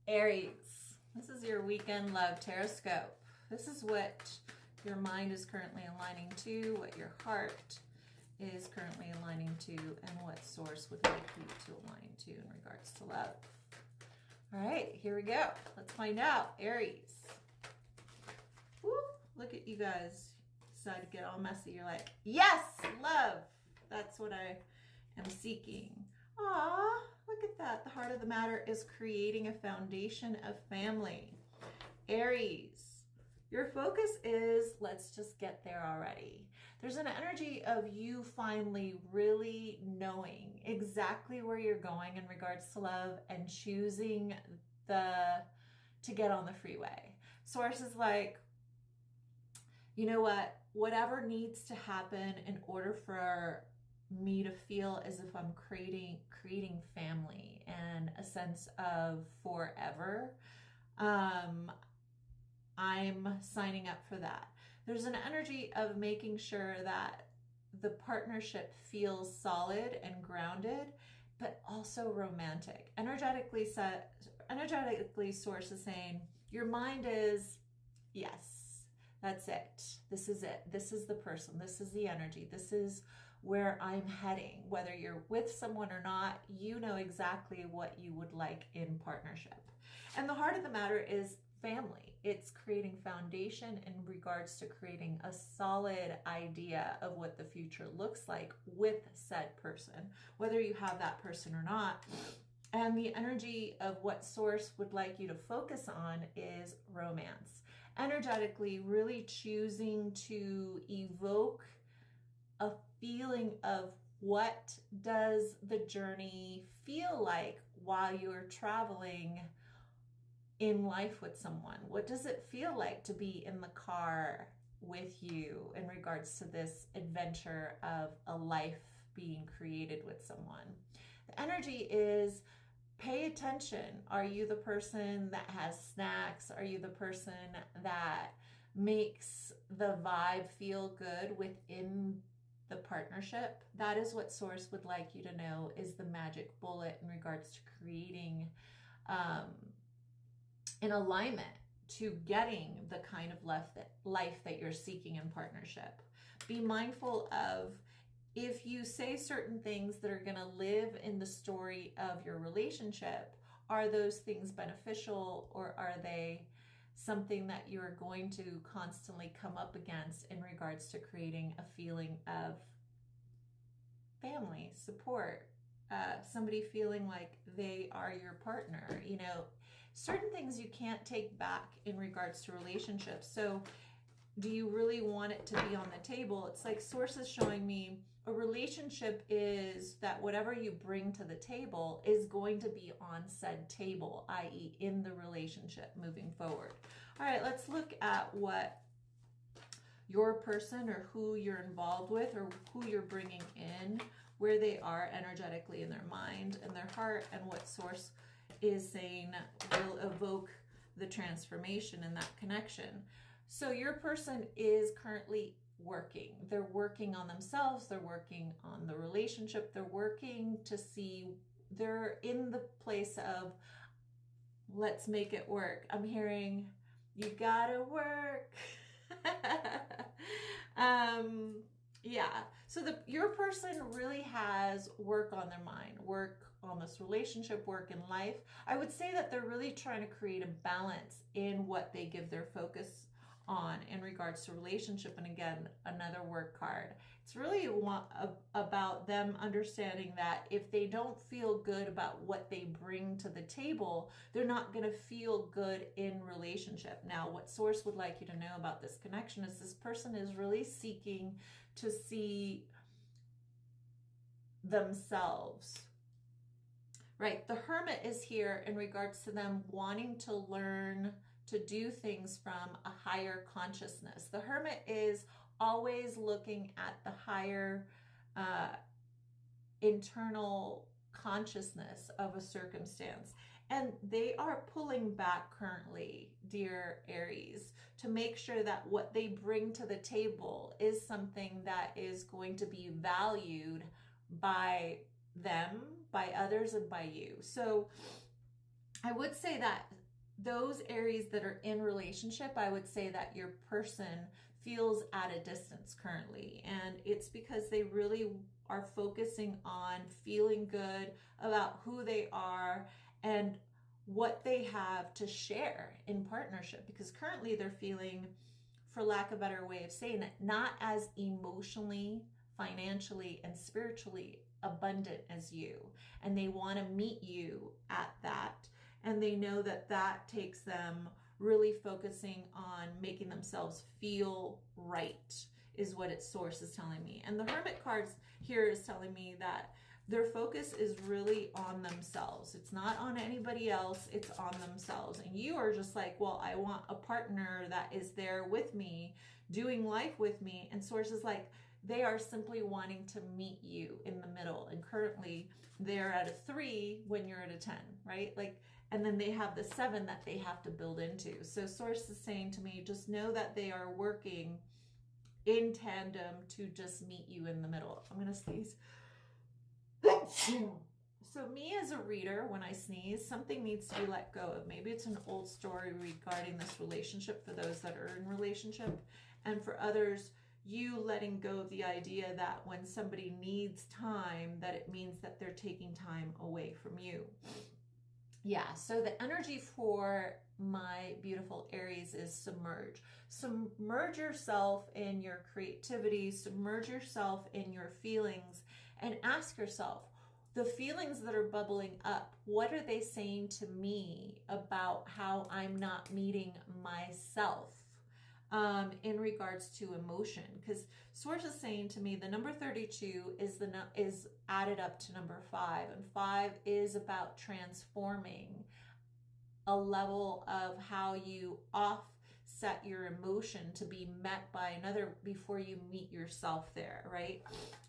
Aries, this is your weekend love taroscope. This is what your mind is currently aligning to, what your heart is currently aligning to, and what source would like you to align to in regards to love. All right, here we go. Let's find out. Aries. Woo, look at you guys. Decide to get all messy. You're like, yes, love. That's what I am seeking. Aw, look at that. The heart of the matter is creating a foundation of family. Aries, your focus is let's just get there already. There's an energy of you finally really knowing exactly where you're going in regards to love and choosing to get on the freeway. Source is like, you know what? Whatever needs to happen in order for me to feel as if I'm creating family and a sense of forever. I'm signing up for that. There's an energy of making sure that the partnership feels solid and grounded, but also romantic. Energetically, source is saying your mind is, yes, that's it. This is it. This is the person. This is the energy. This is where I'm heading. Whether you're with someone or not, you know exactly what you would like in partnership. And the heart of the matter is family. It's creating foundation in regards to creating a solid idea of what the future looks like with said person, whether you have that person or not. And the energy of what source would like you to focus on is romance. Energetically, really choosing to evoke a feeling of what does the journey feel like while you're traveling in life with someone. What does it feel like to be in the car with you in regards to this adventure of a life being created with someone? The energy is pay attention. Are you the person that has snacks? Are you the person that makes the vibe feel good within the partnership? That is what source would like you to know is the magic bullet in regards to creating in alignment to getting the kind of life that you're seeking in partnership. Be mindful of if you say certain things that are going to live in the story of your relationship, are those things beneficial, or are they something that you're going to constantly come up against in regards to creating a feeling of family, support, somebody feeling like they are your partner? You know, certain things you can't take back in regards to relationships. So do you really want it to be on the table? It's like sources showing me a relationship is that whatever you bring to the table is going to be on said table, i.e. in the relationship moving forward. All right, let's look at what your person or who you're involved with or who you're bringing in, where they are energetically in their mind and their heart, and what source is saying will evoke the transformation in that connection. So your person is currently working. They're working on themselves. They're working on the relationship. They're working to see, they're in the place of, let's make it work. I'm hearing, you gotta work. Yeah. So your person really has work on their mind, work on this relationship, work in life. I would say that they're really trying to create a balance in what they give their focus on in regards to relationship. And again, another work card. It's really about them understanding that if they don't feel good about what they bring to the table, they're not going to feel good in relationship. Now, what source would like you to know about this connection is this person is really seeking to see themselves. Right, the Hermit is here in regards to them wanting to learn to do things from a higher consciousness. The Hermit is always looking at the higher internal consciousness of a circumstance. And they are pulling back currently, dear Aries, to make sure that what they bring to the table is something that is going to be valued by them, by others, and by you. So I would say that those Aries that are in relationship, I would say that your person feels at a distance currently. And it's because they really are focusing on feeling good about who they are and what they have to share in partnership. Because currently they're feeling, for lack of a better way of saying it, not as emotionally, financially, and spiritually abundant as you. And they want to meet you at that. And they know that that takes them really focusing on making themselves feel right, is what its source is telling me. And the Hermit cards here is telling me that their focus is really on themselves. It's not on anybody else, it's on themselves. And you are just like, well, I want a partner that is there with me, doing life with me. And source is like, they are simply wanting to meet you in the middle. And currently they're at a 3 when you're at a 10, right? Like, and then they have the 7 that they have to build into. So source is saying to me, just know that they are working in tandem to just meet you in the middle. I'm going to sneeze. So me as a reader, when I sneeze, something needs to be let go of. Maybe it's an old story regarding this relationship for those that are in relationship. And for others, you letting go of the idea that when somebody needs time, that it means that they're taking time away from you. Yeah, so the energy for my beautiful Aries is submerge. Submerge yourself in your creativity, submerge yourself in your feelings, and ask yourself, the feelings that are bubbling up, what are they saying to me about how I'm not meeting myself in regards to emotion? Because source is saying to me the number 32 is added up to number 5, and 5 is about transforming a level of how you offset your emotion to be met by another before you meet yourself there, right?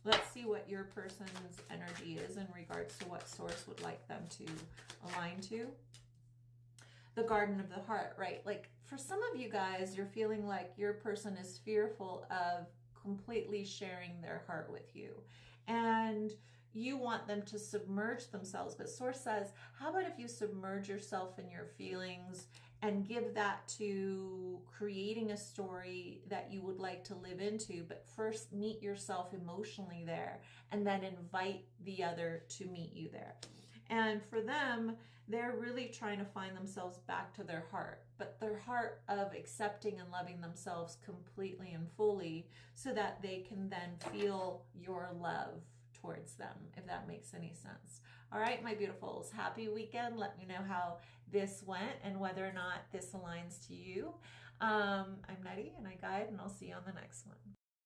Let's see what your person's energy is in regards to what source would like them to align to. The Garden of the Heart, right? Like for some of you guys, you're feeling like your person is fearful of completely sharing their heart with you. And you want them to submerge themselves. But source says, how about if you submerge yourself in your feelings and give that to creating a story that you would like to live into, but first meet yourself emotionally there and then invite the other to meet you there. And for them, they're really trying to find themselves back to their heart, but their heart of accepting and loving themselves completely and fully so that they can then feel your love towards them, if that makes any sense. All right, my beautifuls, happy weekend. Let me know how this went and whether or not this aligns to you. I'm Nettie and I guide, and I'll see you on the next one.